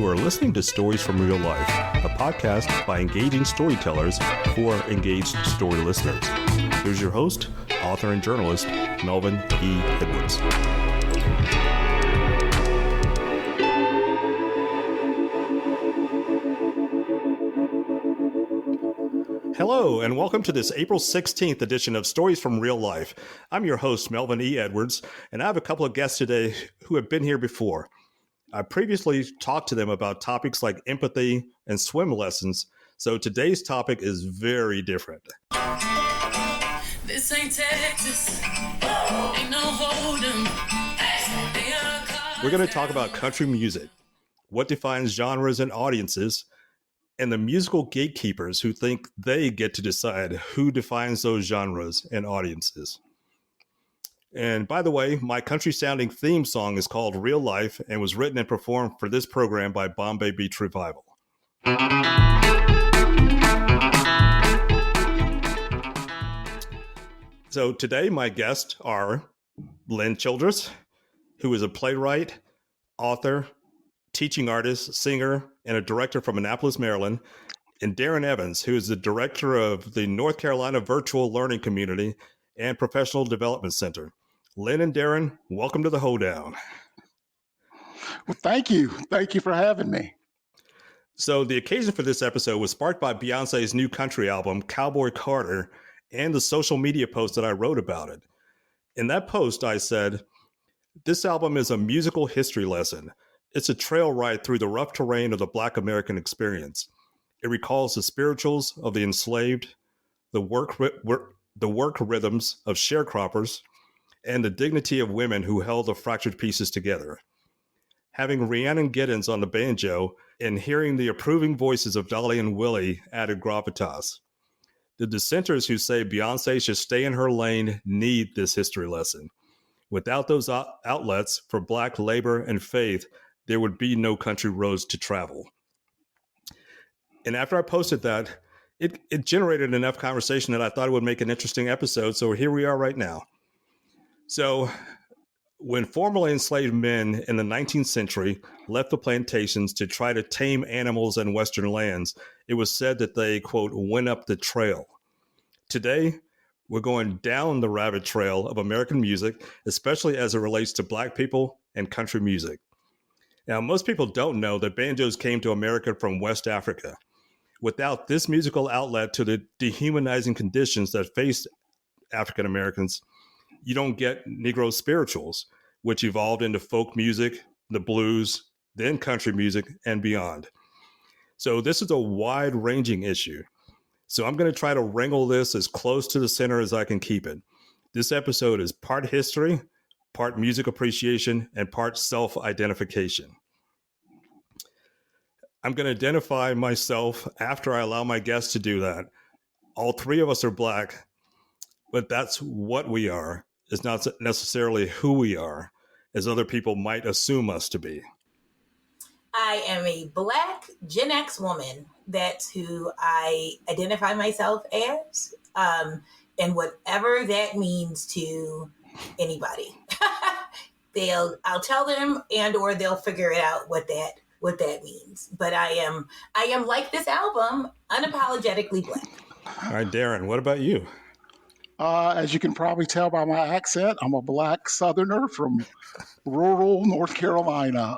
You are listening to Stories from Real Life, a podcast by engaging storytellers for engaged story listeners. Here's your host, author and journalist, Melvin E. Edwards. Hello, and welcome to this April 16th edition of Stories from Real Life. I'm your host, Melvin E. Edwards, and I have a couple of guests today who have been here before. I previously talked to them about topics like empathy and swim lessons, so today's topic is very different. This ain't Texas. Ain't no hold'em. We're going to talk about country music, what defines genres and audiences, and the musical gatekeepers who think they get to decide who defines those genres and audiences. And by the way, my country-sounding theme song is called Real Life and was written and performed for this program by Bombay Beach Revival. So today, my guests are Lynne Childress, who is a playwright, author, teaching artist, singer, and a director from Annapolis, Maryland, and Darrin Evans, who is the director of the North Carolina Virtual Learning Community and Professional Development Center. Lynne and Darrin, welcome to the Hoedown. Well, thank you. Thank you for having me. So the occasion for this episode was sparked by Beyoncé's new country album, Cowboy Carter, and the social media post that I wrote about it. In that post, I said, "This album is a musical history lesson. It's a trail ride through the rough terrain of the Black American experience. It recalls the spirituals of the enslaved, the work rhythms of sharecroppers, and the dignity of women who held the fractured pieces together. Having Rhiannon Giddens on the banjo and hearing the approving voices of Dolly and Willie added gravitas. The dissenters who say Beyoncé should stay in her lane need this history lesson. Without those outlets for Black labor and faith, there would be no country roads to travel." And after I posted that, it generated enough conversation that I thought it would make an interesting episode. So here we are right now. So when formerly enslaved men in the 19th century left the plantations to try to tame animals in Western lands, it was said that they, quote, went up the trail. Today, we're going down the rabbit trail of American music, especially as it relates to Black people and country music. Now, most people don't know that banjos came to America from West Africa. Without this musical outlet to the dehumanizing conditions that faced African Americans, you don't get Negro spirituals, which evolved into folk music, the blues, then country music, and beyond. So this is a wide-ranging issue. So I'm going to try to wrangle this as close to the center as I can keep it. This episode is part history, part music appreciation, and part self-identification. I'm going to identify myself after I allow my guests to do that. All three of us are Black, but that's what we are. It's not necessarily who we are, as other people might assume us to be. I am a Black Gen X woman. That's who I identify myself as, and whatever that means to anybody. I'll tell them, and or they'll figure it out what that means. But I am like this album, unapologetically Black. All right, Darrin, what about you? As you can probably tell by my accent, I'm a Black Southerner from rural North Carolina.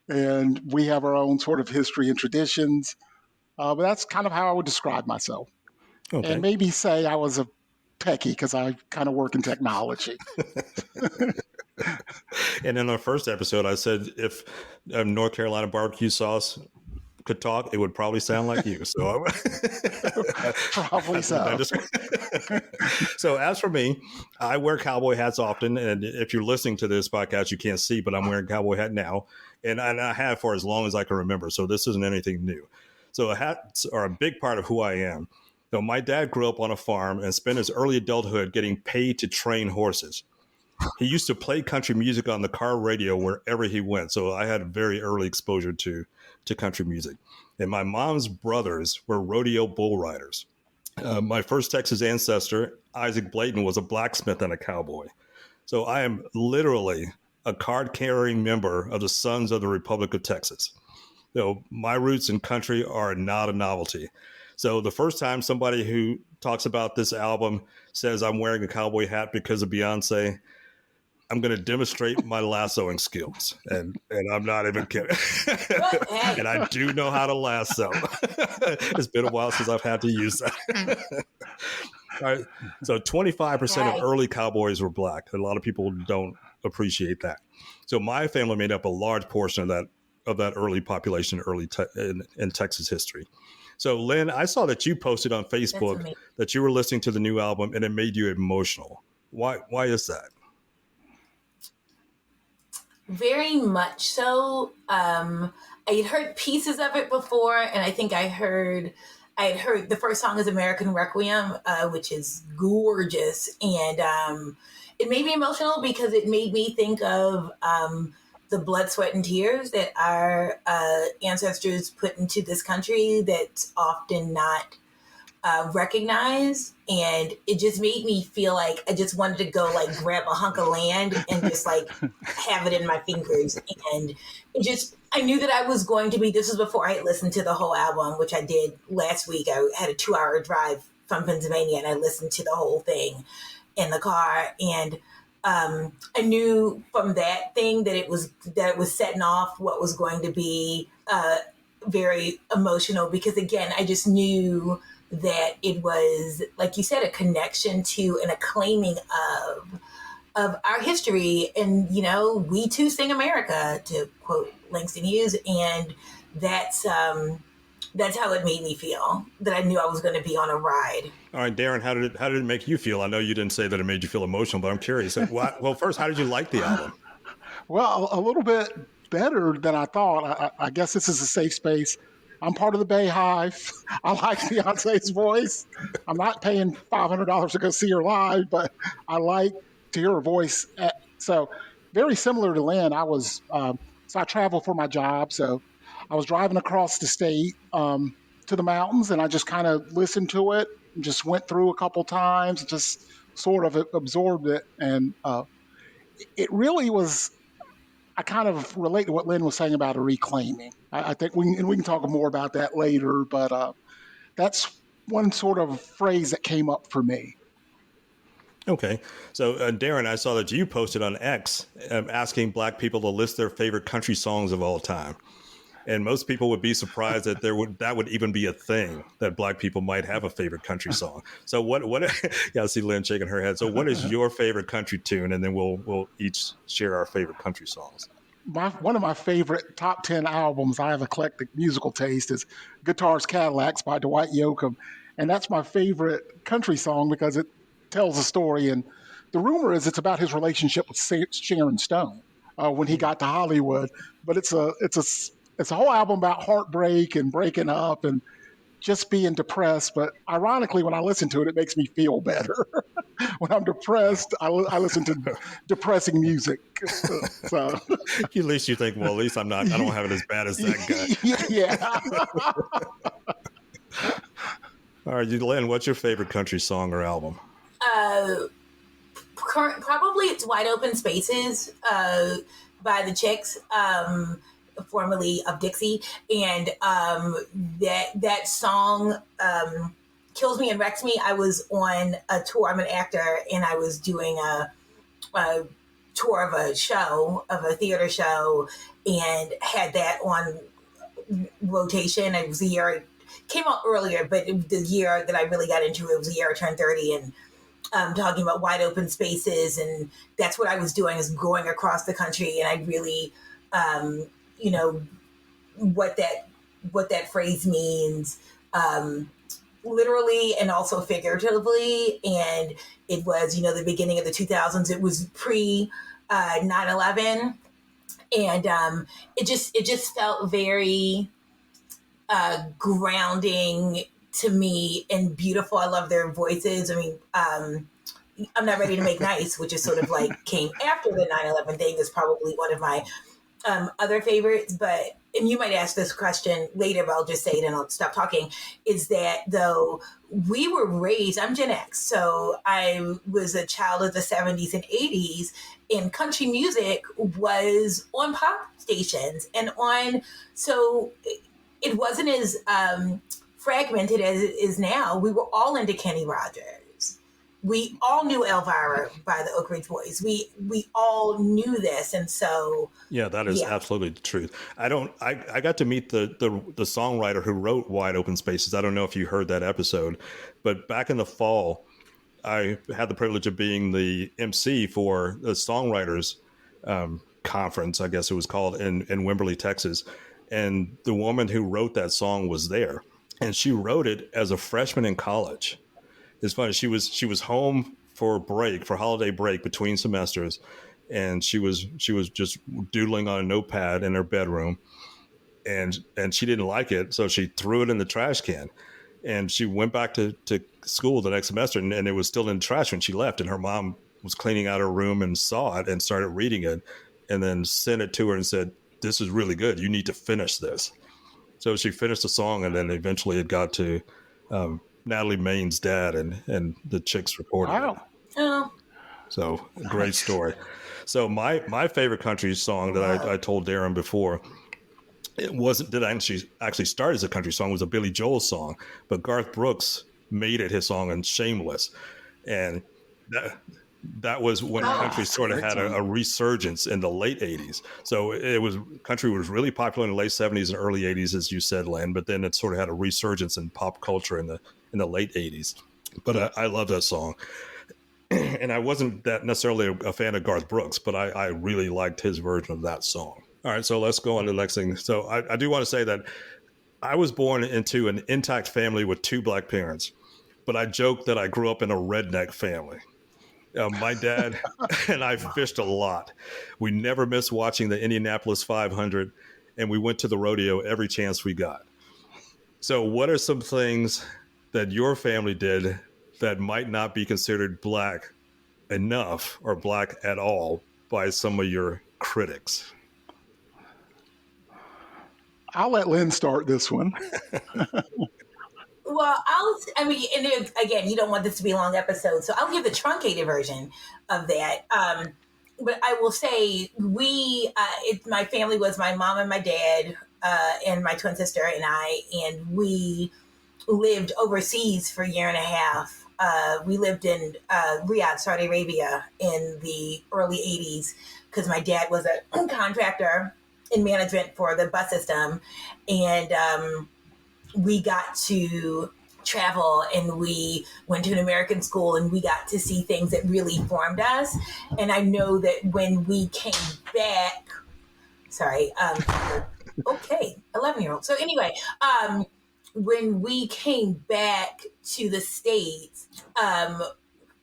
And we have our own sort of history and traditions. But that's kind of how I would describe myself. Okay. And maybe say I was a techie because I kind of work in technology. And in our first episode, I said if North Carolina barbecue sauce could talk, it would probably sound like you. So probably so. So as for me, I wear cowboy hats often. And if you're listening to this podcast, you can't see, but I'm wearing a cowboy hat now. And I have for as long as I can remember. So this isn't anything new. So hats are a big part of who I am. So my dad grew up on a farm and spent his early adulthood getting paid to train horses. He used to play country music on the car radio wherever he went. So I had a very early exposure to country music. And my mom's brothers were rodeo bull riders. My first Texas ancestor, Isaac Blayton, was a blacksmith and a cowboy. So I am literally a card-carrying member of the Sons of the Republic of Texas. my roots in country are not a novelty. So the first time somebody who talks about this album says I'm wearing a cowboy hat because of Beyonce, I'm going to demonstrate my lassoing skills, and I'm not even kidding. And I do know how to lasso. It's been a while since I've had to use that. All right. So 25% of early cowboys were black. A lot of people don't appreciate that. So my family made up a large portion of that early population, in Texas history. So Lynn, I saw that you posted on Facebook that you were listening to the new album and it made you emotional. Why is that? Very much so. I had heard pieces of it before, and I think I had heard the first song is American Requiem, which is gorgeous. And it made me emotional because it made me think of the blood, sweat, and tears that our ancestors put into this country that's often not recognized. And it just made me feel like I just wanted to go like grab a hunk of land and just like have it in my fingers. And I knew that I was going to be, this was before I had listened to the whole album, which I did last week. I had a 2-hour drive from Pennsylvania and I listened to the whole thing in the car. And I knew from that thing that it was setting off what was going to be very emotional, because again, I just knew that it was, like you said, a connection to and a claiming of our history. And, we too sing America, to quote Langston Hughes. And that's how it made me feel, that I knew I was going to be on a ride. All right, Darrin, how did it make you feel? I know you didn't say that it made you feel emotional, but I'm curious. Well, first, how did you like the album? Well, a little bit better than I thought. I guess this is a safe space. I'm part of the Bay Hive. I like Beyonce's voice. I'm not paying $500 to go see her live, but I like to hear her voice. So very similar to Lynn, so I travel for my job. So I was driving across the state to the mountains, and I just kind of listened to it and just went through a couple times, and just sort of absorbed it. And it really was, I kind of relate to what Lynn was saying about a reclaiming. I think we can talk more about that later, but that's one sort of phrase that came up for me. Okay. So, Darrin, I saw that you posted on X asking Black people to list their favorite country songs of all time. And most people would be surprised that that would even be a thing, that Black people might have a favorite country song. So what yeah, I see Lynn shaking her head. So what is your favorite country tune? And then we'll each share our favorite country songs. One of my favorite top 10 albums, I have eclectic musical taste, is Guitars Cadillacs by Dwight Yoakam. And that's my favorite country song because it tells a story. And the rumor is it's about his relationship with Sharon Stone when he got to Hollywood. But it's a whole album about heartbreak and breaking up and just being depressed. But ironically, when I listen to it, it makes me feel better. When I'm depressed, I listen to depressing music. So at least you think, well, at least I don't have it as bad as that guy. Yeah. All right, Lynn, what's your favorite country song or album? Probably it's Wide Open Spaces by the Chicks. Formerly of Dixie, and that song kills me and wrecks me. I was on a tour. I'm an actor, and I was doing a tour of a theater show, and had that on rotation. It was the year it came out earlier, but the year that I really got into it was the year I turned 30, and talking about wide open spaces, and that's what I was doing, is going across the country, and I really what that phrase means, literally and also figuratively. And it was, the beginning of the 2000s. It was pre 9/11, and it just felt very grounding to me and beautiful. I love their voices. I mean, I'm Not Ready to Make Nice, which is sort of like came after the 9/11 thing, is probably one of my other favorites, but and you might ask this question later, but I'll just say it and I'll stop talking, is that though we were raised, I'm Gen X, so I was a child of the 70s and 80s, and country music was on pop stations and on, so it wasn't as fragmented as it is now. We were all into Kenny Rogers. We all knew Elvira by the Oak Ridge Boys. We all knew this, and so yeah, that is absolutely the truth. I got to meet the songwriter who wrote Wide Open Spaces. I don't know if you heard that episode, but back in the fall, I had the privilege of being the MC for the songwriters conference, I guess it was called, in Wimberley, Texas. And the woman who wrote that song was there, and she wrote it as a freshman in college. It's funny. She was home for holiday break between semesters, and she was just doodling on a notepad in her bedroom, and she didn't like it, so she threw it in the trash can. And she went back to school the next semester, and it was still in the trash when she left. And her mom was cleaning out her room and saw it and started reading it, and then sent it to her and said, "This is really good. You need to finish this." So she finished the song, and then eventually it got to Natalie Maine's dad, and the chicks recorded it. Oh. So great story. So my favorite country song that I told Darren before, it didn't actually start as a country song. It was a Billy Joel song, but Garth Brooks made it his song in Shameless, and that was when country sort of had a resurgence in the late 80s. So country was really popular in the late 70s and early 80s, as you said, Lynn, but then it sort of had a resurgence in pop culture in the late 80s. But I love that song. And I wasn't that necessarily a fan of Garth Brooks, but I really liked his version of that song. All right, so let's go on to the next thing. So I do want to say that I was born into an intact family with 2 black parents, but I joke that I grew up in a redneck family. My dad and I fished a lot. We never missed watching the Indianapolis 500, and we went to the rodeo every chance we got. So what are some things that your family did that might not be considered black enough or black at all by some of your critics? I'll let Lynn start this one. Well, and again, you don't want this to be a long episode, so I'll give the truncated version of that. But I will say my family was my mom and my dad and my twin sister and I, and we lived overseas for a year and a half. We lived in Riyadh, Saudi Arabia in the early 80s because my dad was a contractor in management for the bus system, and we got to travel, and we went to an American school, and we got to see things that really formed us. And I know that when we came back, okay, 11-year-old. So anyway, when we came back to the States,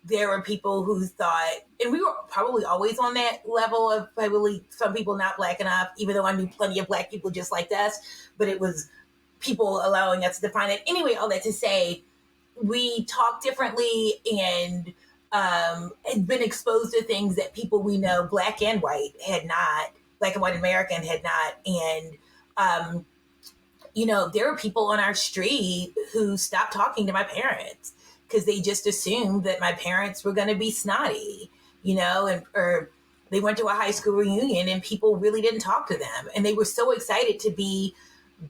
there were people who thought, and we were probably always on that level of probably some people not black enough, even though I knew plenty of black people just like us, but it was people allowing us to define it. Anyway, all that to say, we talk differently and had been exposed to things that people we know, black and white, had not, black and white American had not. And, there were people on our street who stopped talking to my parents because they just assumed that my parents were going to be snotty, or they went to a high school reunion and people really didn't talk to them. And they were so excited to be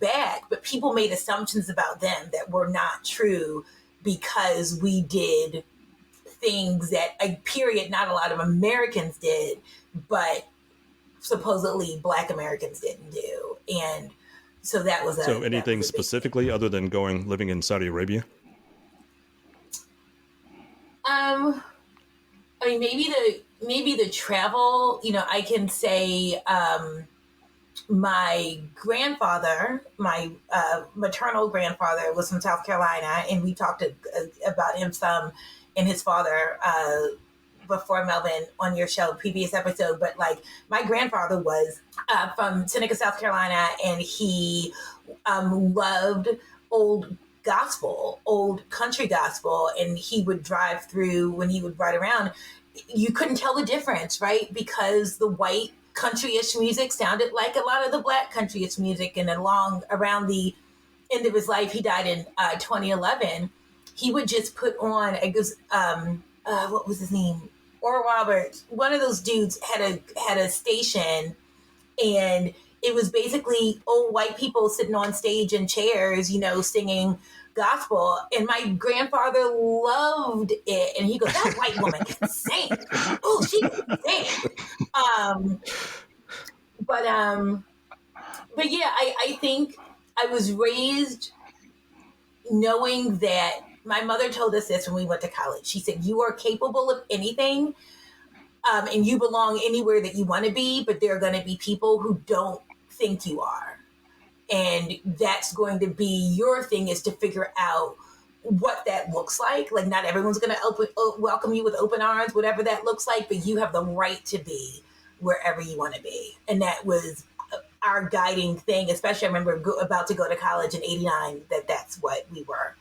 back, but people made assumptions about them that were not true because we did things that not a lot of Americans did, but supposedly black Americans didn't do. And so that was so anything specifically other than living in Saudi Arabia? Maybe the travel, I can say, my grandfather, my maternal grandfather, was from South Carolina, and we talked about him some and his father before, Melvin, on your show, previous episode. But my grandfather was from Seneca, South Carolina, and he loved old country gospel, and he would drive through when he would ride around. You couldn't tell the difference, right? Because the white countryish music sounded like a lot of the black countryish music. And around the end of his life, he died in 2011. He would just put on, it goes, what was his name? Oral Roberts. One of those dudes had a station, and it was basically old white people sitting on stage in chairs, singing gospel. And my grandfather loved it. And he goes, that white woman can sing. Oh, she can sing. But yeah, I think I was raised knowing that my mother told us this when we went to college. She said, you are capable of anything, and you belong anywhere that you want to be, but there are going to be people who don't think you are. And that's going to be your thing, is to figure out what that looks like. Like, not everyone's going to welcome you with open arms, whatever that looks like, but you have the right to be wherever you want to be. And that was our guiding thing, especially I remember about to go to college in 89, that's what we were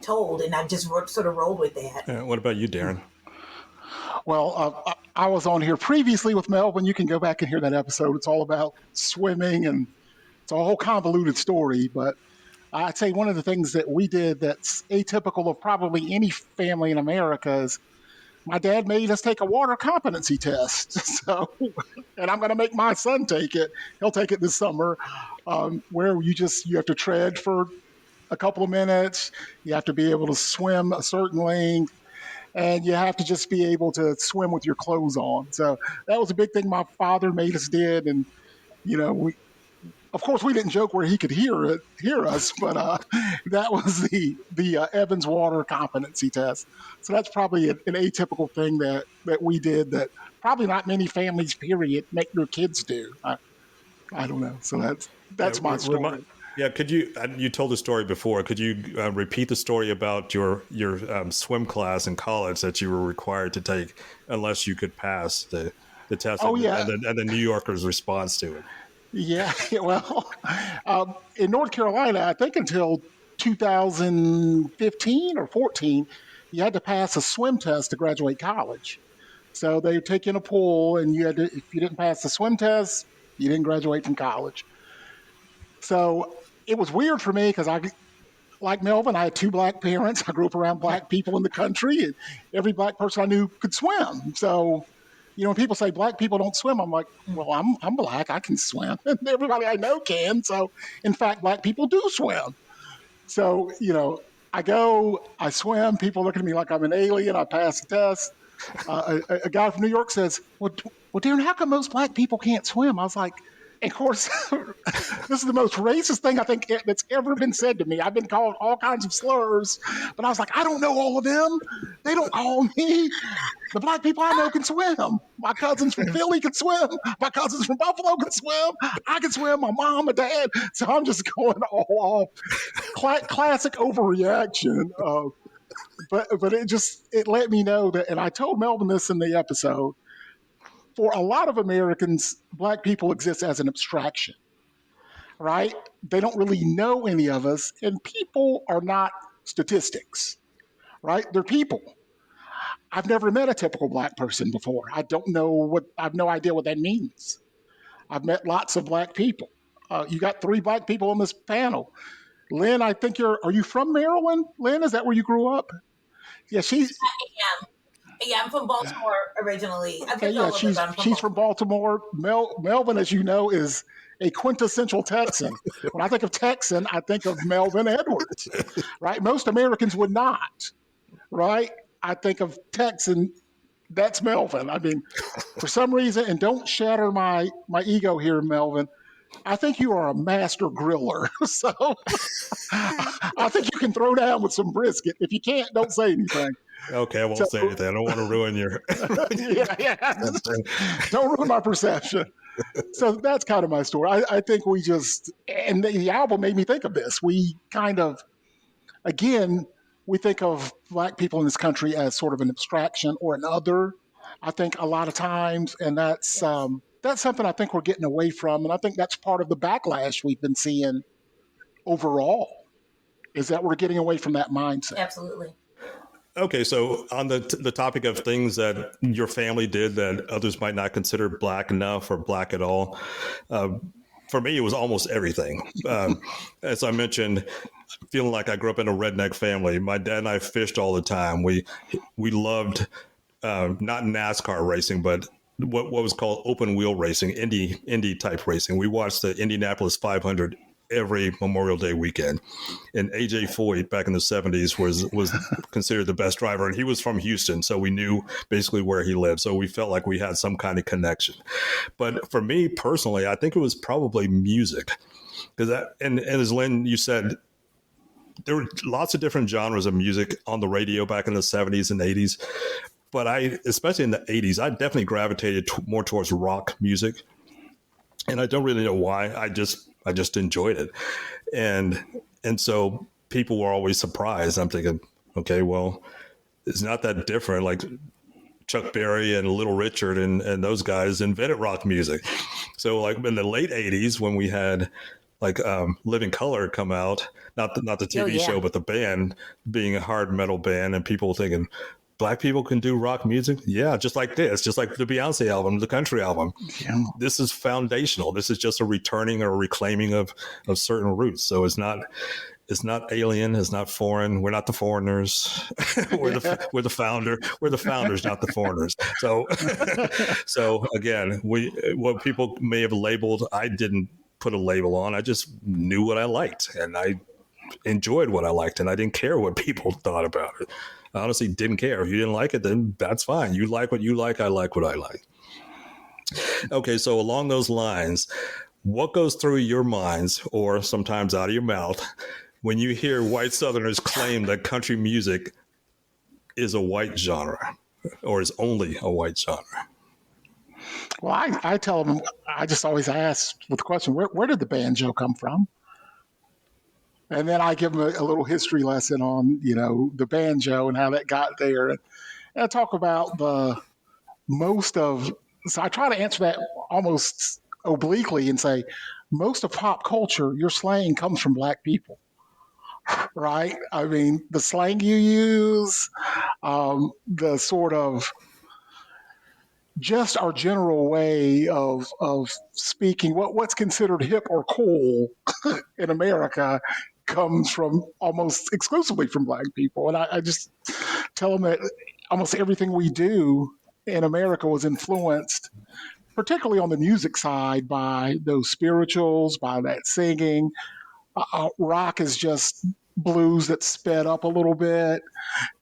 told. And I just sort of rolled with that. Yeah, what about you, Darrin? Well, I was on here previously with Melvin. You can go back and hear that episode. It's all about swimming, and it's a whole convoluted story. But I'd say one of the things that we did that's atypical of probably any family in America is my dad made us take a water competency test. So, and I'm going to make my son take it. He'll take it this summer, where you have to tread for a couple of minutes. You have to be able to swim a certain length, and you have to just be able to swim with your clothes on. So that was a big thing my father made us did. And, of course, we didn't joke where he could hear us, but that was the Evans water competency test. So that's probably an atypical thing that we did that probably not many families, period, make their kids do. I don't know. So that's my story. Could you told the story before. Could you repeat the story about your swim class in college that you were required to take unless you could pass the test? Oh, and the New Yorkers' response to it. Yeah, well, in North Carolina, I think until 2015 or 14, you had to pass a swim test to graduate college. So they would take you in a pool, and if you didn't pass the swim test, you didn't graduate from college. So it was weird for me because like Melvin, I had two black parents. I grew up around black people in the country, and every black person I knew could swim. So, when people say black people don't swim, I'm like, well, I'm black. I can swim. And everybody I know can. So, in fact, black people do swim. So, I swim. People look at me like I'm an alien. I pass the test. A guy from New York says, well, Darrin, how come most black people can't swim? I was like, and of course, this is the most racist thing I think that's ever been said to me. I've been called all kinds of slurs, but I was like, I don't know all of them. They don't call me. The black people I know can swim. My cousins from Philly can swim. My cousins from Buffalo can swim. I can swim. My mom, my dad. So I'm just going all off. Classic overreaction. But it let me know that, and I told Melvin this in the episode, for a lot of Americans, black people exist as an abstraction, right? They don't really know any of us, and people are not statistics, right? They're people. I've never met a typical black person before. I have no idea what that means. I've met lots of black people. You got 3 black people on this panel. Lynne, I think are you from Maryland? Lynne, is that where you grew up? Yeah, I am. Yeah, I'm from Baltimore originally. She's from Baltimore. Melvin, as you know, is a quintessential Texan. When I think of Texan, I think of Melvin Edwards, right? Most Americans would not, right? I think of Texan, that's Melvin. I mean, for some reason, and don't shatter my ego here, Melvin, I think you are a master griller. So I think you can throw down with some brisket. If you can't, don't say anything. Okay, I won't say anything. I don't want to ruin your... yeah. Don't ruin my perception. So that's kind of my story. I think we just... And the album made me think of this. We kind of... Again, we think of black people in this country as sort of an abstraction or an other, I think, a lot of times. And that's something I think we're getting away from. And I think that's part of the backlash we've been seeing overall, is that we're getting away from that mindset. Absolutely. Okay, so on the topic of things that your family did that others might not consider black enough or black at all, uh, for me it was almost everything. As I mentioned, feeling like I grew up in a redneck family. My dad and I fished all the time. We loved not NASCAR racing, but what was called open wheel racing, Indy type racing. We watched the Indianapolis 500 every Memorial Day weekend. And AJ Foyt back in the 70s was considered the best driver, and he was from Houston, so we knew basically where he lived. So we felt like we had some kind of connection. But for me personally, I think it was probably music. Because and as Lynn, you said, there were lots of different genres of music on the radio back in the 70s and 80s. But especially in the 80s, I definitely gravitated more towards rock music. And I don't really know why. I just enjoyed it. And so people were always surprised. I'm thinking, okay, well, it's not that different. Like Chuck Berry and Little Richard and those guys invented rock music. So like in the late 80s when we had like Living Colour come out, not the TV show, but the band being a hard metal band, and people thinking, black people can do rock music? Yeah, just like this, just like the Beyoncé album, the country album. Yeah. This is foundational. This is just a returning or a reclaiming of certain roots. So it's not alien, it's not foreign. We're not the foreigners. we're the founders, not the foreigners. So again, what people may have labeled, I didn't put a label on. I just knew what I liked, and I enjoyed what I liked, and I didn't care what people thought about it. I honestly didn't care. If you didn't like it, then that's fine. You like what you like. I like what I like. Okay, so along those lines, what goes through your minds, or sometimes out of your mouth, when you hear white Southerners claim that country music is a white genre, or is only a white genre? Well, I tell them, I just always ask with the question, where did the banjo come from? And then I give them a little history lesson on, the banjo and how that got there. And I talk about so I try to answer that almost obliquely and say, most of pop culture, your slang comes from black people, right? I mean, the slang you use, the sort of just our general way of speaking, what's considered hip or cool in America comes from almost exclusively from black people. And I just tell them that almost everything we do in America was influenced, particularly on the music side, by those spirituals, by that singing. Rock is just blues that sped up a little bit.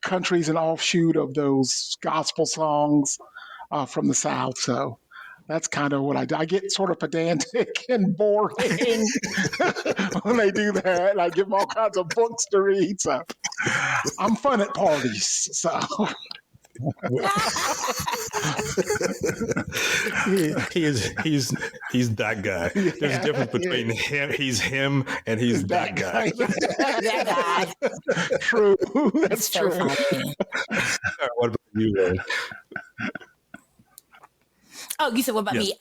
Country's an offshoot of those gospel songs from the South. So that's kind of what I do. I get sort of pedantic and boring when they do that. And I give them all kinds of books to read. So I'm fun at parties. So he's that guy. There's a difference between him. He's him, and he's that guy. That guy. True. That's so true. Funny. All right, what about you, Ray? Oh, you said what about me?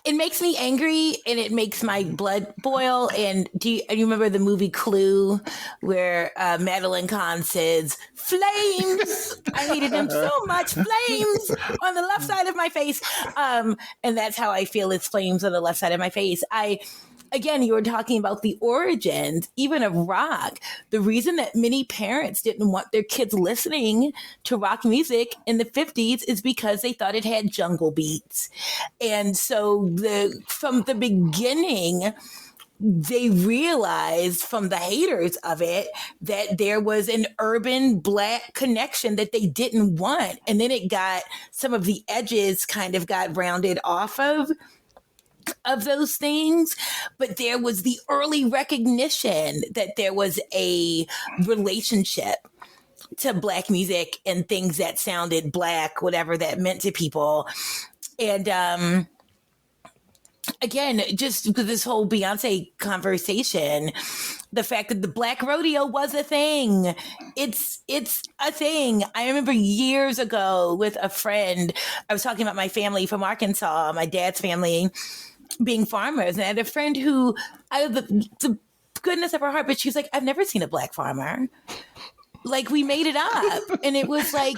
It makes me angry and it makes my blood boil. And do you remember the movie Clue, where Madeline Kahn says, "Flames"? I hated them so much. Flames on the left side of my face. And that's how I feel. It's flames on the left side of my face. Again, you were talking about the origins, even of rock. The reason that many parents didn't want their kids listening to rock music in the 50s is because they thought it had jungle beats. And so from the beginning, they realized from the haters of it that there was an urban black connection that they didn't want. And then some of the edges kind of got rounded off of those things, but there was the early recognition that there was a relationship to black music and things that sounded black, whatever that meant to people. And again, just this whole Beyonce conversation, the fact that the Black Rodeo was a thing. It's a thing. I remember years ago with a friend, I was talking about my family from Arkansas, my dad's family being farmers. And I had a friend who, out of the goodness of her heart, but she was like, "I've never seen a black farmer." like we made it up, and it was like,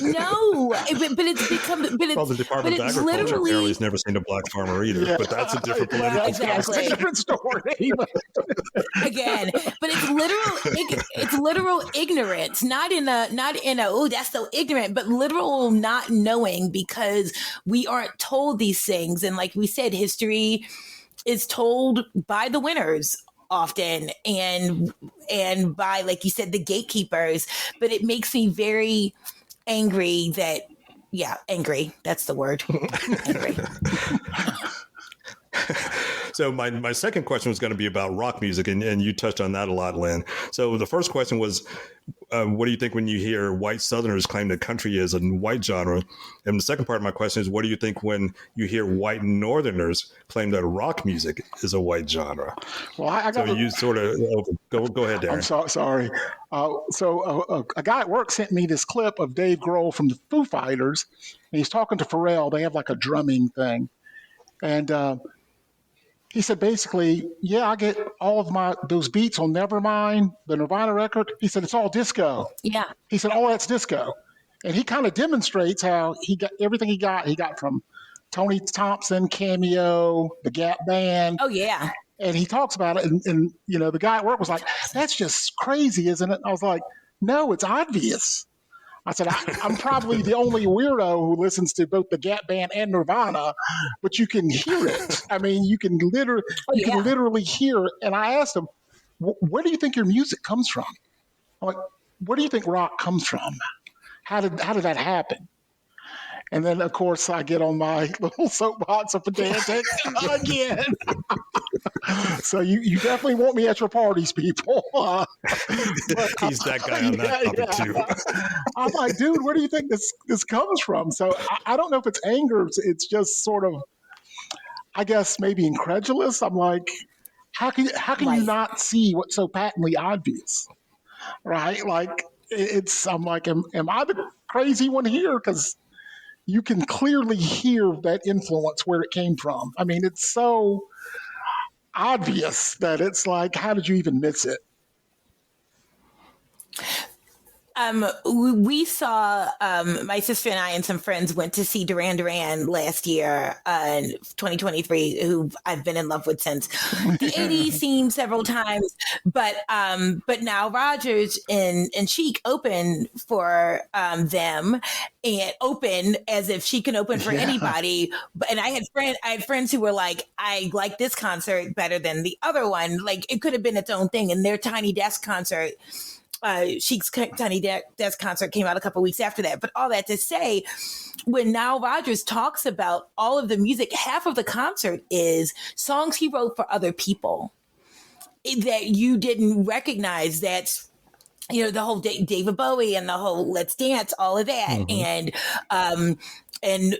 no, but it's become, Well, the Department of Agriculture apparently has never seen a black farmer either, but that's a different political Well, exactly. That's a different story. Again, but it's literal ignorance, not in a oh, that's so ignorant, but literal not knowing, because we aren't told these things. And like we said, history is told by the winners often, and by, like you said, the gatekeepers. But it makes me very angry that, angry, that's the word. Angry. So my second question was going to be about rock music, and you touched on that a lot, Lynn. So the first question was, what do you think when you hear white Southerners claim that country is a white genre? And the second part of my question is, what do you think when you hear white Northerners claim that rock music is a white genre? Well, I got so you sort of go ahead, Darrin. I'm sorry. So a guy at work sent me this clip of Dave Grohl from the Foo Fighters, and he's talking to Pharrell. They have like a drumming thing, and he said basically, yeah, I get all of those beats on Nevermind, the Nirvana record. He said it's all disco. Yeah. He said, oh, that's disco. And he kind of demonstrates how he got everything he got from Tony Thompson, Cameo, the Gap Band. Oh, yeah. And he talks about it. And you know, the guy at work was like, that's just crazy, isn't it? I was like, no, it's obvious. I said, I'm probably the only weirdo who listens to both the Gap Band and Nirvana, but you can hear it. I mean, you can literally hear it. And I asked him, where do you think your music comes from? I'm like, where do you think rock comes from? How did that happen? And then, of course, I get on my little soapbox of pedantic again. So you definitely want me at your parties, people. He's that guy on that topic too. I'm like, dude, where do you think this comes from? So I don't know if it's anger. It's just sort of, I guess, maybe incredulous. I'm like, how can you not see what's so patently obvious, right? Like, I'm like, am I the crazy one here? Because you can clearly hear that influence where it came from. I mean, it's so obvious that it's like, how did you even miss it? We saw, my sister and I and some friends went to see Duran Duran last year, 2023, who I've been in love with since the 80s, seen several times. But now Rogers and Chic open for them, and open as if she can open for anybody. And I had friends who were like, I like this concert better than the other one. Like, it could have been its own thing. And their Tiny Desk concert, Chic's Tiny Desk concert came out a couple weeks after that. But all that to say, when Nile Rodgers talks about all of the music, half of the concert is songs he wrote for other people that you didn't recognize. That's, you know, the whole David Bowie and the whole Let's Dance, all of that. Mm-hmm. And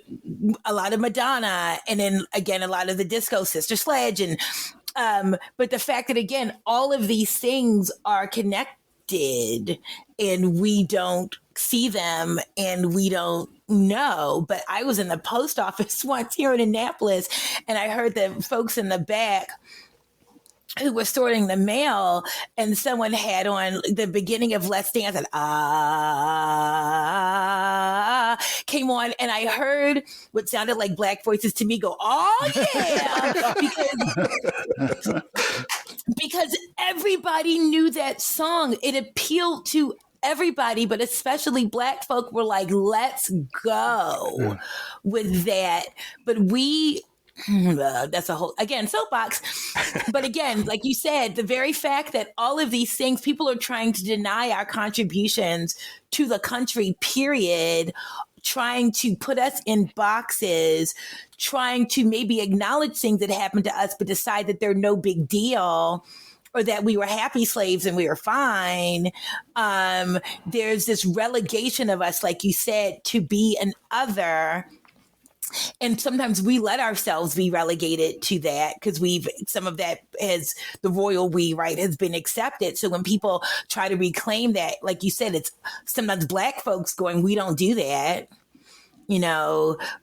a lot of Madonna, and then again, a lot of the disco, Sister Sledge. And but the fact that, again, all of these things are connected, and we don't see them and we don't know. But I was in the post office once here in Annapolis, and I heard the folks in the back who were sorting the mail, and someone had on the beginning of Let's Dance, and came on, and I heard what sounded like black voices to me go, oh yeah, because everybody knew that song. It appealed to everybody, but especially black folk were like, let's go with that. But that's a whole, again, soapbox. But again, like you said, the very fact that all of these things, people are trying to deny our contributions to the country, period, trying to put us in boxes, trying to maybe acknowledge things that happened to us, but decide that they're no big deal, or that we were happy slaves and we were fine. There's this relegation of us, like you said, to be an other. And sometimes we let ourselves be relegated to that because some of that has the royal we, right, has been accepted. So when people try to reclaim that, like you said, it's sometimes black folks going, we don't do that.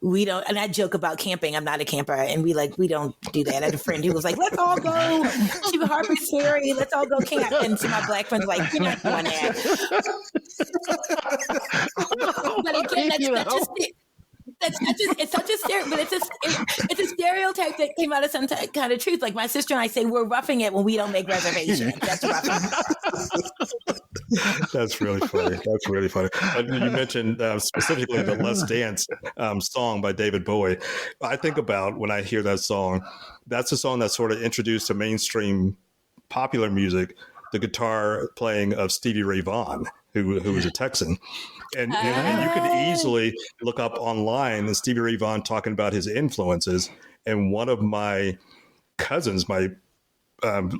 we don't, and I joke about camping. I'm not a camper, and we don't do that. I had a friend who was like, let's all go to Harper's Ferry, let's all go camp. And so my Black friends were like, we're not doing that. But again, that's just it. It's such a stereotype that came out of some kind of truth. Like my sister and I say, we're roughing it when we don't make reservations. That's roughing. That's really funny. You mentioned specifically the Let's Dance song by David Bowie. I think about when I hear that song, that's a song that sort of introduced to mainstream popular music the guitar playing of Stevie Ray Vaughan, who was a Texan. And you could easily look up online and Stevie Ray Vaughan talking about his influences. And one of my cousins,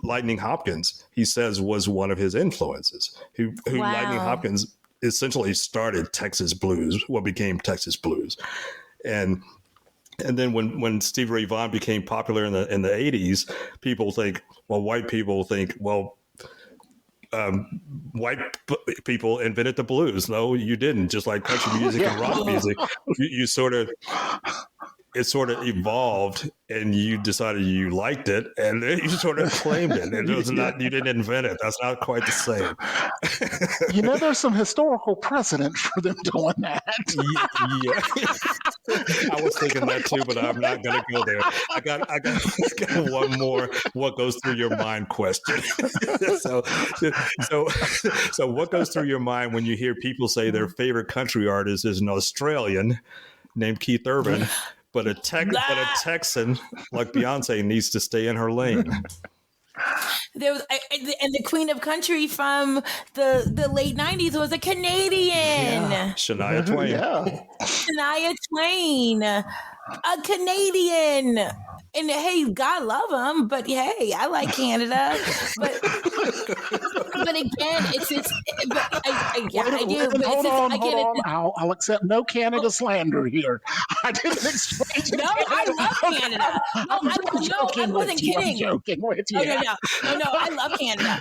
Lightning Hopkins, he says was one of his influences. Who Lightning Hopkins essentially started Texas blues, what became Texas blues. And then when Stevie Ray Vaughan became popular in the 80s, white people think, white people invented the blues. No, you didn't. Just like country music and rock music, it sort of evolved, and you decided you liked it, and then you sort of claimed it. It was not, you didn't invent it. That's not quite the same. There's some historical precedent for them doing that. Yeah. I was thinking that too, but I'm not going to go there. I got one more. What goes through your mind question? So what goes through your mind when you hear people say their favorite country artist is an Australian named Keith Urban? But a Texan like Beyonce needs to stay in her lane. There was, and the Queen of Country from the late '90s was a Canadian. Yeah. Shania Twain. Yeah. Shania Twain, a Canadian. And hey, God love them, but hey, I like Canada. But again, it's just. I do. But hold on. I'll accept no Canada slander here. I didn't expect. No, I love Canada. I wasn't kidding. I'm joking with you. No, I love Canada.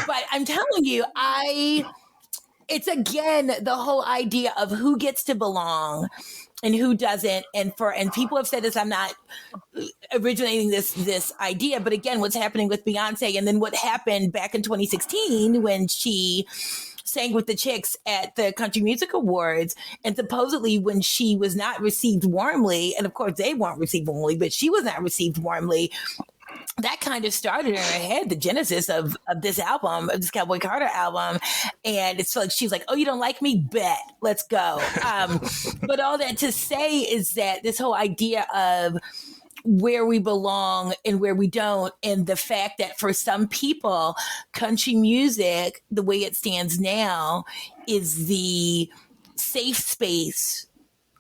But I'm telling you, it's again the whole idea of who gets to belong and who doesn't. And people have said this, I'm not originating this idea, but again, what's happening with Beyonce, and then what happened back in 2016 when she sang with the Chicks at the Country Music Awards, and supposedly when she was not received warmly, and of course they weren't received warmly, but she was not received warmly. That kind of started in her head the genesis of this album, of this Cowboy Carter album. And it's like, she's like, oh, you don't like me? Bet. Let's go. But all that to say is that this whole idea of where we belong and where we don't, and the fact that for some people, country music, the way it stands now, is the safe space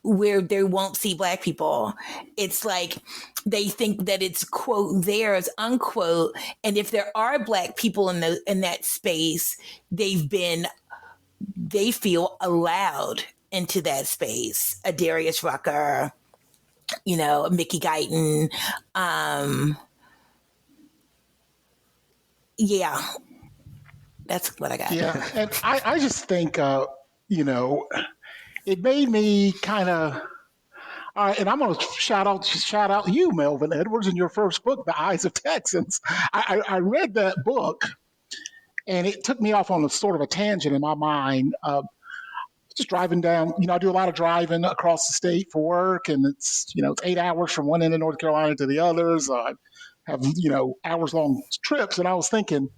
where they won't see Black people. It's like they think that it's quote theirs unquote, and if there are Black people in that space, they feel allowed into that space. A Darius Rucker, a Mickey Guyton, yeah, that's what I got. Yeah, and I just think it made me kind of. All right, and I'm going to shout out you, Melvin Edwards, in your first book, The Eyes of Texans. I read that book, and it took me off on a sort of a tangent in my mind. Just driving down, I do a lot of driving across the state for work, and it's 8 hours from one end of North Carolina to the others. I have hours long trips, and I was thinking,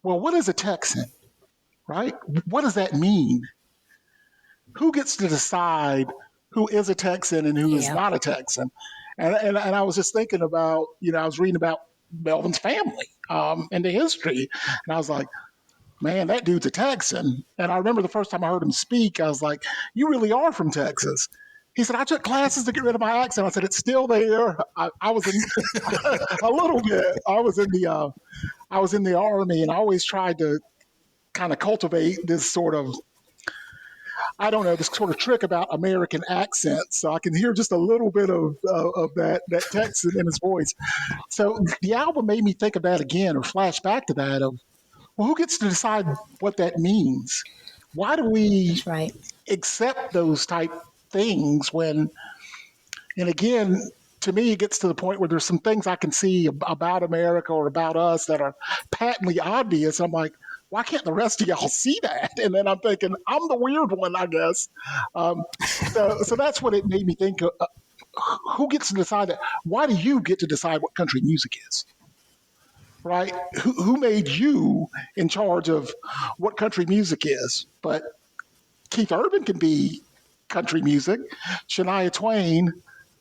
well, what is a Texan, right? What does that mean? Who gets to decide who is a Texan and who is not a Texan? And I was just thinking about, I was reading about Melvin's family and the history. And I was like, man, that dude's a Texan. And I remember the first time I heard him speak, I was like, you really are from Texas. He said, I took classes to get rid of my accent. I said, it's still there. I was in a little bit. I was in the Army, and I always tried to kind of cultivate this sort of, this sort of trick about American accents. So I can hear just a little bit of that Texan in his voice. So the album made me think of that again, or flash back to that of, well, who gets to decide what that means? why do we That's right. accept those type things when, and again, to me, it gets to the point where there's some things I can see about America or about us that are patently obvious. I'm like, why can't the rest of y'all see that? And then I'm thinking, I'm the weird one, I guess. So that's what it made me think of. Who gets to decide that? Why do you get to decide what country music is? Right? Who made you in charge of what country music is? But Keith Urban can be country music. Shania Twain,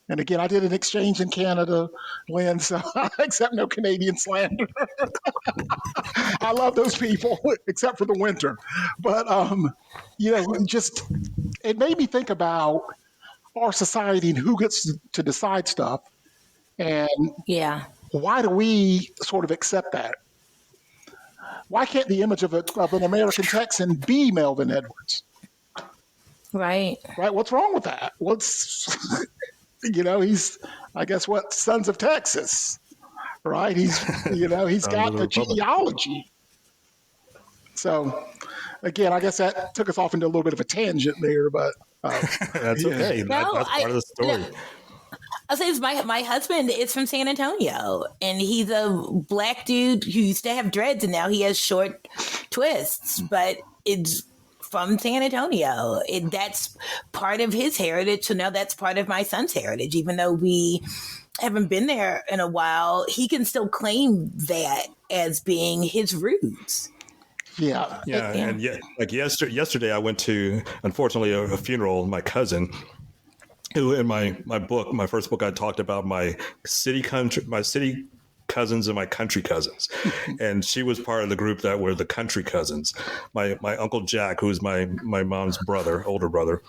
and again, I did an exchange in Canada, Lynn, so I accept no Canadian slander. I love those people, except for the winter. But, just it made me think about our society and who gets to decide stuff. And Yeah. why do we sort of accept that? Why can't the image of an American Texan be Melvin Edwards? Right. Right? What's wrong with that? He's, I guess, Sons of Texas, right? He's got the genealogy. So, again, I guess that took us off into a little bit of a tangent there, but that's okay. That's part of the story. I'll say this, my husband is from San Antonio, and he's a black dude who used to have dreads, and now he has short twists, but it's from San Antonio. That's part of his heritage, so now that's part of my son's heritage. Even though we haven't been there in a while, he can still claim that as being his roots. Yeah. Like yesterday, I went to, unfortunately, a funeral of my cousin. Who, in my book, my first book, I talked about my city cousins and my country cousins, and she was part of the group that were the country cousins. My uncle Jack, who was my mom's brother, older brother,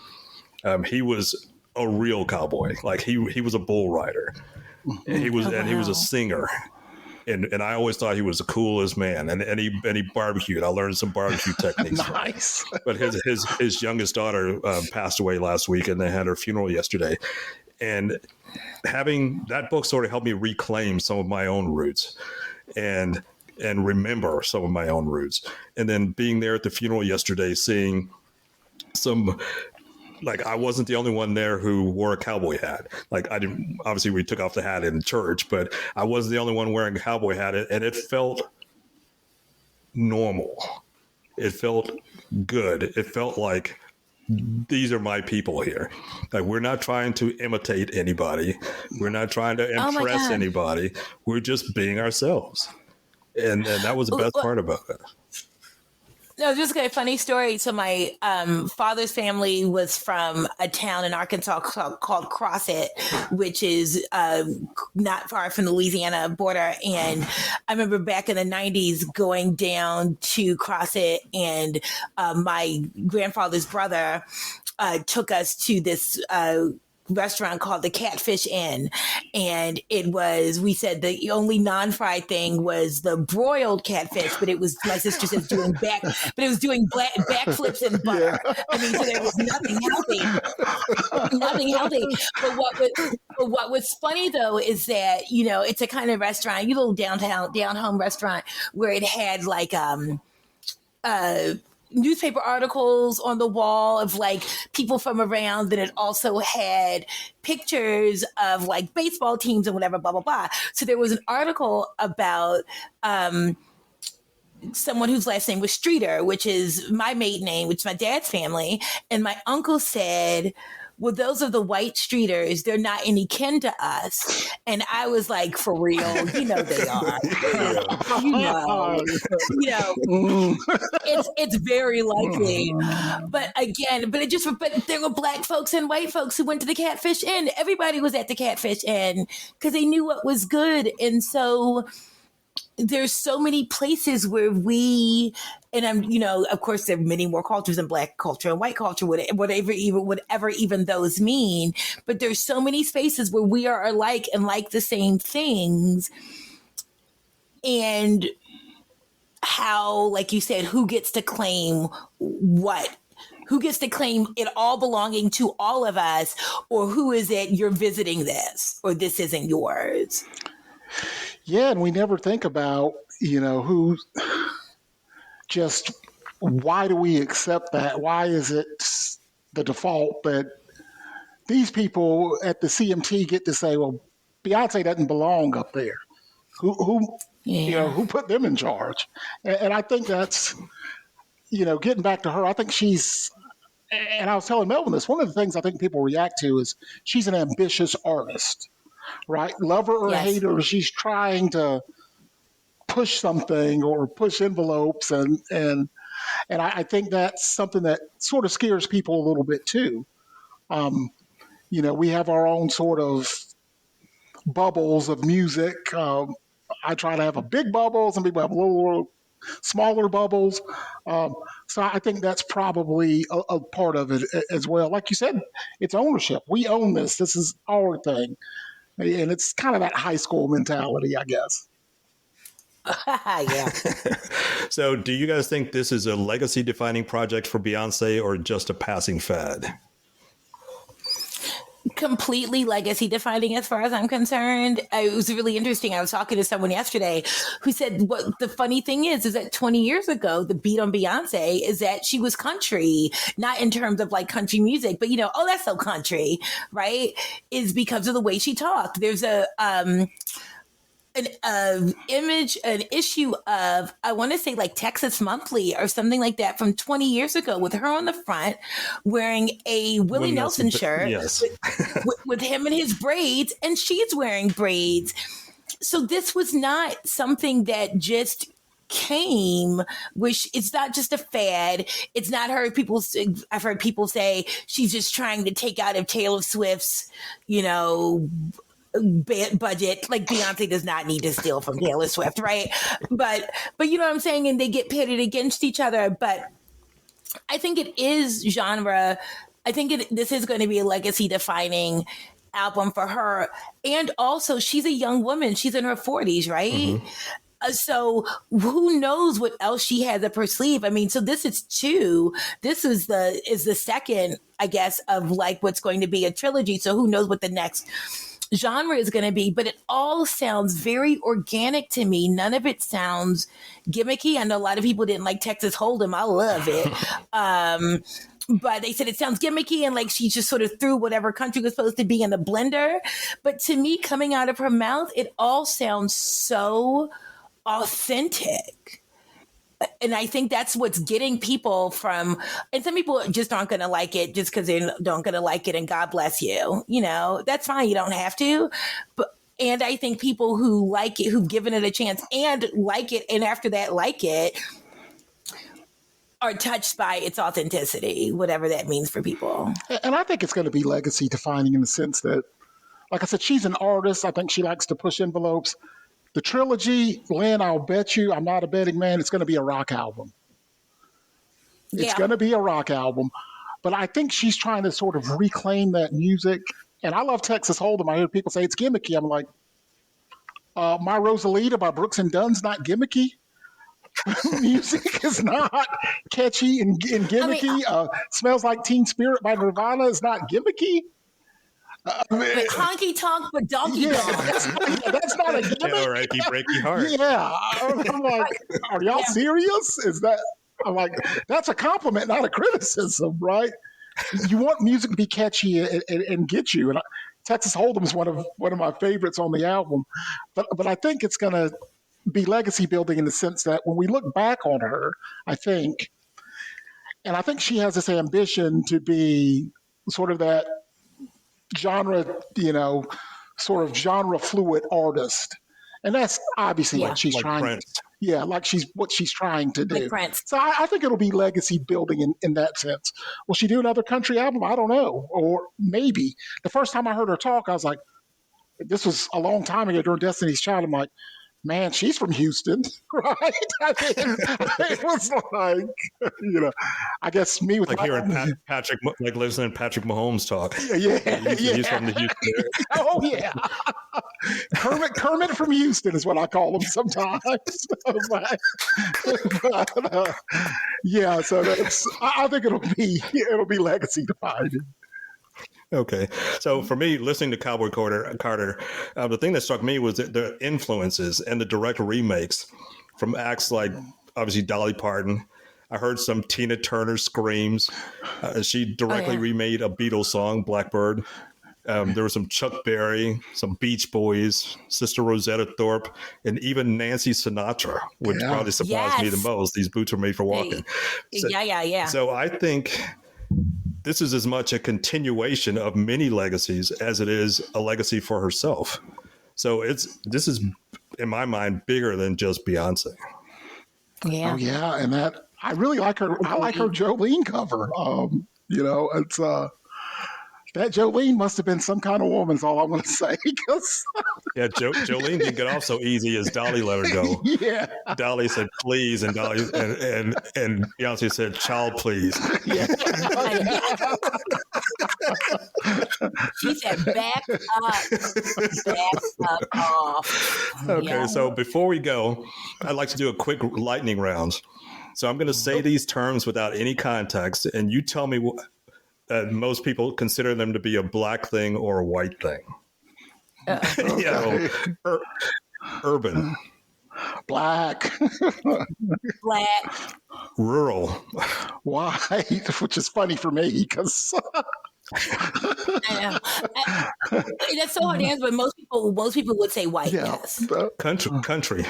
he was a real cowboy. Like he was a bull rider. And he was a singer. And I always thought he was the coolest man. And he barbecued. I learned some barbecue techniques. Nice. But his youngest daughter passed away last week, and they had her funeral yesterday. And having that book sort of helped me reclaim some of my own roots and remember some of my own roots. And then being there at the funeral yesterday, seeing some. Like, I wasn't the only one there who wore a cowboy hat. Like, I didn't, obviously we took off the hat in church, but I wasn't the only one wearing a cowboy hat, and it felt normal. It felt good. It felt like these are my people here. Like, we're not trying to imitate anybody. We're not trying to impress anybody. We're just being ourselves. And that was the best part about it. No, just a funny story. So my father's family was from a town in Arkansas called Crossett, which is not far from the Louisiana border. And I remember back in the 90s going down to Crossett, and my grandfather's brother took us to this restaurant called the Catfish Inn, and we said the only non-fried thing was the broiled catfish, but it was, my sister says, doing backflips in butter. Yeah. I mean, so there was nothing healthy. But what was funny though is that, it's a kind of restaurant, little down home restaurant where it had like newspaper articles on the wall of like people from around, that it also had pictures of like baseball teams and whatever, blah, blah, blah. So there was an article about someone whose last name was Streeter, which is my maiden name, which is my dad's family. And my uncle said, well, those are the white streeters. They're not any kin to us. And I was like, for real, they are. It's very likely. But again, but there were black folks and white folks who went to the Catfish Inn. Everybody was at the Catfish Inn because they knew what was good. And so there's so many places where of course there are many more cultures than black culture and white culture, whatever even those mean. But there's so many spaces where we are alike and like the same things. And how, like you said, who gets to claim what? Who gets to claim it all belonging to all of us? Or who is it, you're visiting this, or this isn't yours? Yeah, and we never think about, who just why do we accept that? Why is it the default that these people at the CMT get to say, well, Beyonce doesn't belong up there? Who Yeah. who put them in charge? And I think that's, getting back to her, I think she's, and I was telling Melvin this, one of the things I think people react to is she's an ambitious artist, right? Love her or Yes. hate her, she's trying to push something or push envelopes, and I think that's something that sort of scares people a little bit too. We have our own sort of bubbles of music. I try to have a big bubble. Some people have little smaller bubbles. So I think that's probably a part of it as well. Like you said, it's ownership. We own this. This is our thing. And it's kind of that high school mentality, I guess. Yeah. So do you guys think this is a legacy defining project for Beyonce or just a passing fad? Completely legacy defining as far as I'm concerned. It was really interesting. I was talking to someone yesterday who said what the funny thing is that 20 years ago, the beat on Beyonce is that she was country, not in terms of like country music, but oh, that's so country, right? Is because of the way she talked. There's an issue of, I want to say like Texas Monthly or something like that from 20 years ago with her on the front wearing a Willie Nelson shirt yes. with him and his braids, and she's wearing braids. So this was not something that just came, which it's not just a fad. It's not her. I've heard people say she's just trying to take out of Taylor Swift's, budget. Like Beyonce does not need to steal from Taylor Swift, right? But you know what I'm saying? And they get pitted against each other. But I think it is genre. I think this is going to be a legacy defining album for her. And also she's a young woman. She's in her 40s, right? Mm-hmm. So who knows what else she has up her sleeve? I mean, so this is two. This is the second, I guess, of like what's going to be a trilogy. So who knows what the next genre is going to be, but it all sounds very organic to me. None of it sounds gimmicky. I know a lot of people didn't like Texas Hold'em. I love it. But they said it sounds gimmicky and like she just sort of threw whatever country was supposed to be in the blender. But to me, coming out of her mouth, it all sounds so authentic. And I think that's what's getting people from, and some people just aren't going to like it just because they're not going to like it, and God bless you. That's fine. You don't have to. And I think people who like it, who've given it a chance and like it, and after that like it, are touched by its authenticity, whatever that means for people. And I think it's going to be legacy defining in the sense that, like I said, she's an artist. I think she likes to push envelopes. The trilogy, Lynn, I'll bet you, I'm not a betting man, it's going to be a rock album. It's going to be a rock album. But I think she's trying to sort of reclaim that music. And I love Texas Hold'em. I hear people say it's gimmicky. I'm like, My Rosalita by Brooks and Dunn's not gimmicky. Music is not catchy and gimmicky. Smells Like Teen Spirit by Nirvana is not gimmicky. But honky tonk, but donkey dong. That's not a gimmick. Yeah, right. You break your heart. Yeah, I'm like, are y'all serious? Is that? I'm like, that's a compliment, not a criticism, right? You want music to be catchy and get you. And Texas Hold'em is one of my favorites on the album, but I think it's going to be legacy building in the sense that when we look back on her, I think she has this ambition to be sort of that genre, sort of genre fluid artist. And that's obviously what she's trying Prince. to do. Yeah, what she's trying to do. Like Prince. So I think it'll be legacy building in that sense. Will she do another country album? I don't know. Or maybe. The first time I heard her talk, I was like, this was a long time ago during Destiny's Child. I'm like, man, she's from Houston, right? It was like, I guess me with like hearing Patrick, like listening to Patrick Mahomes talk. Yeah. He's from the Houston area. Oh yeah, Kermit from Houston is what I call him sometimes. Yeah, so I think it'll be legacy defining. Okay. So for me, listening to Cowboy Carter, the thing that struck me was the influences and the direct remakes from acts like, obviously, Dolly Parton. I heard some Tina Turner screams. She directly remade a Beatles song, Blackbird. There was some Chuck Berry, some Beach Boys, Sister Rosetta Thorpe, and even Nancy Sinatra, which probably surprised me the most. These boots are made for walking. Yeah. So I think this is as much a continuation of many legacies as it is a legacy for herself. So this is, in my mind, bigger than just Beyonce. Yeah. Oh yeah, and that I really like her. I like her Jolene cover. It's that Jolene must have been some kind of woman. Is all I'm going to say. Yeah, Jolene didn't get off so easy as Dolly let her go. Yeah, Dolly said please, and Dolly and Beyonce said child please. yeah. She said back up off. Okay, so before we go, I'd like to do a quick lightning round. So I'm going to say these terms without any context, and you tell me most people consider them to be a black thing or a white thing. Okay. Urban, Black, rural, white, which is funny for me because that's so hard to answer, but most people would say white. Yes. country.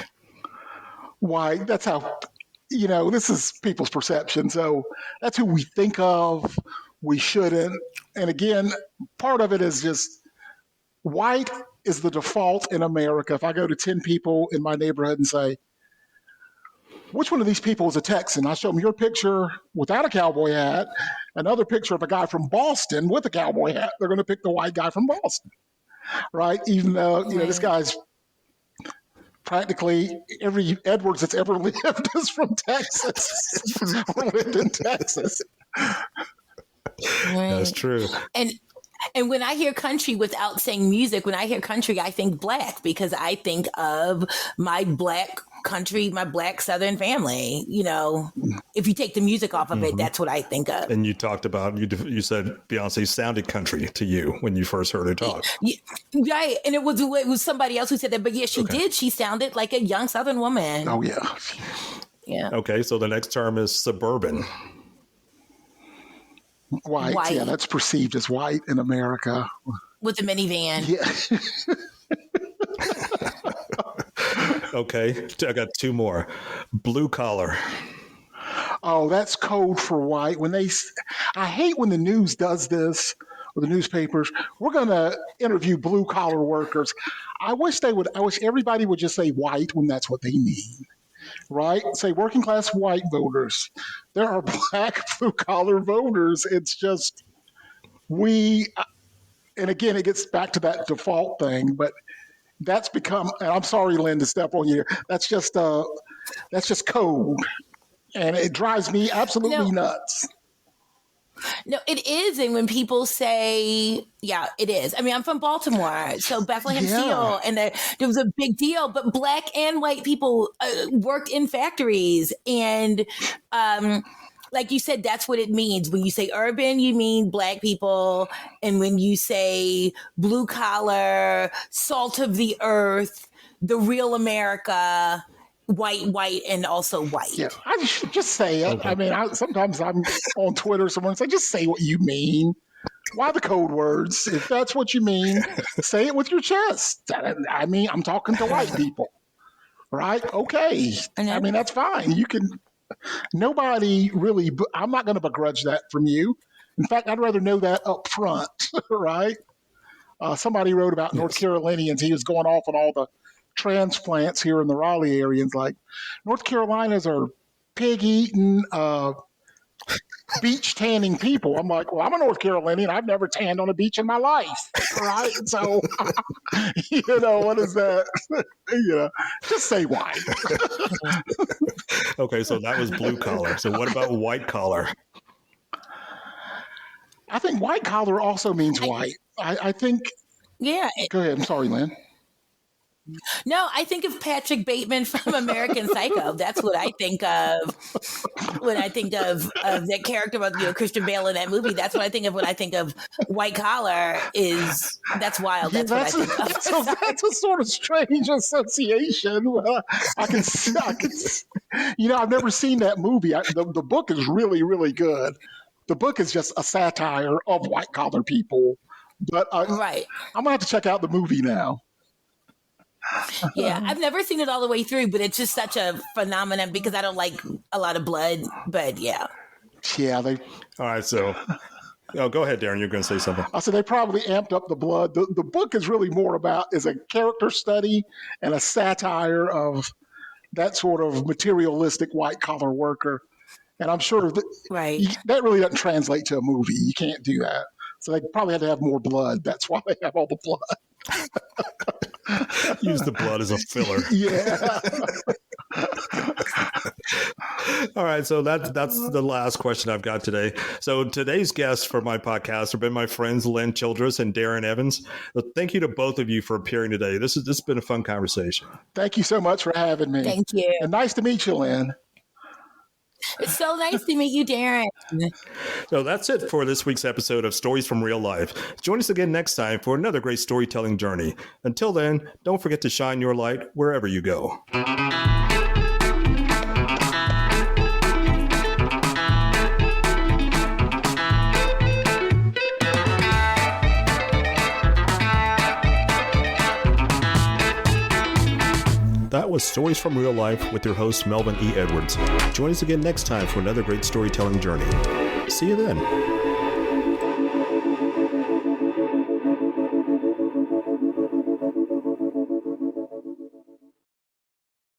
White. That's how. This is people's perception. So that's who we think of. We shouldn't. And again, part of it is just white is the default in America. If I go to 10 people in my neighborhood and say, which one of these people is a Texan? I show them your picture without a cowboy hat, another picture of a guy from Boston with a cowboy hat. They're going to pick the white guy from Boston, right? Even though, this guy's practically every Edwards that's ever lived is from Texas or lived in Texas. That's true. And when I hear country without saying music, when I hear country, I think black because I think of my black country, my black Southern family. If you take the music off of it, that's what I think of. And you talked about, you said Beyonce sounded country to you when you first heard her talk. Right. And it was somebody else who said that. But yeah, she did. She sounded like a young Southern woman. Oh, yeah. Yeah. Okay. So the next term is suburban. White. Yeah, that's perceived as white in America. With a minivan. Yeah. Okay, I got two more. Blue collar. Oh, that's code for white. I hate when the news does this, or the newspapers. We're going to interview blue collar workers. I wish everybody would just say white when that's what they mean. Right? Say working class white voters. There are black blue collar voters. It's just and again, it gets back to that default thing, but that's become, and I'm sorry, Lynn, to step on you. That's just code. And it drives me absolutely nuts. No, it is. And when people say, yeah, it is. I mean, I'm from Baltimore, so Bethlehem Steel, and there was a big deal, but black and white people worked in factories. And like you said, that's what it means. When you say urban, you mean black people. And when you say blue collar, salt of the earth, the real America, white, and also white. Yeah, I just say it. Okay. I mean, sometimes I'm on Twitter, someone say, just say what you mean. Why the code words? If that's what you mean, say it with your chest. I mean, I'm talking to white people, right? Okay. I mean, that's fine. You can, nobody really, I'm not going to begrudge that from you. In fact, I'd rather know that up front, right? Somebody wrote about North Carolinians. He was going off on all the transplants here in the Raleigh area. And like, North Carolinas are pig-eating, beach tanning people. I'm like, well, I'm a North Carolinian. I've never tanned on a beach in my life, right? So, what is that? Just say white. Okay, so that was blue collar. So what about white collar? I think white collar also means white. I think. Yeah. Go ahead. I'm sorry, Lynn. No, I think of Patrick Bateman from American Psycho. That's what I think of when I think of that character of Christian Bale in that movie. That's what I think of when I think of White Collar. That's wild. That's what I think of. That's a sort of strange association. Well, I can, I've never seen that movie. The book is really, really good. The book is just a satire of white collar people. But right. I'm gonna have to check out the movie now. Yeah, I've never seen it all the way through, but it's just such a phenomenon because I don't like a lot of blood. But yeah. Yeah, All right, so go ahead, Darrin. You're going to say something. I said they probably amped up the blood. The book is really more is a character study and a satire of that sort of materialistic white collar worker. And I'm sure that really doesn't translate to a movie. You can't do that. So they probably had to have more blood. That's why they have all the blood. Use the blood as a filler. Yeah. All right, so that's the last question I've got today. So today's guests for my podcast have been my friends Lynne Childress and Darrin Evans. Thank you to both of you for appearing today. This has been a fun conversation. Thank you so much for having me. Thank you. And nice to meet you, Lynne. It's so nice to meet you, Darrin. So that's it for this week's episode of Stories from Real Life. Join us again next time for another great storytelling journey. Until then, don't forget to shine your light wherever you go. That was Stories from Real Life with your host, Melvin E. Edwards. Join us again next time for another great storytelling journey. See you then.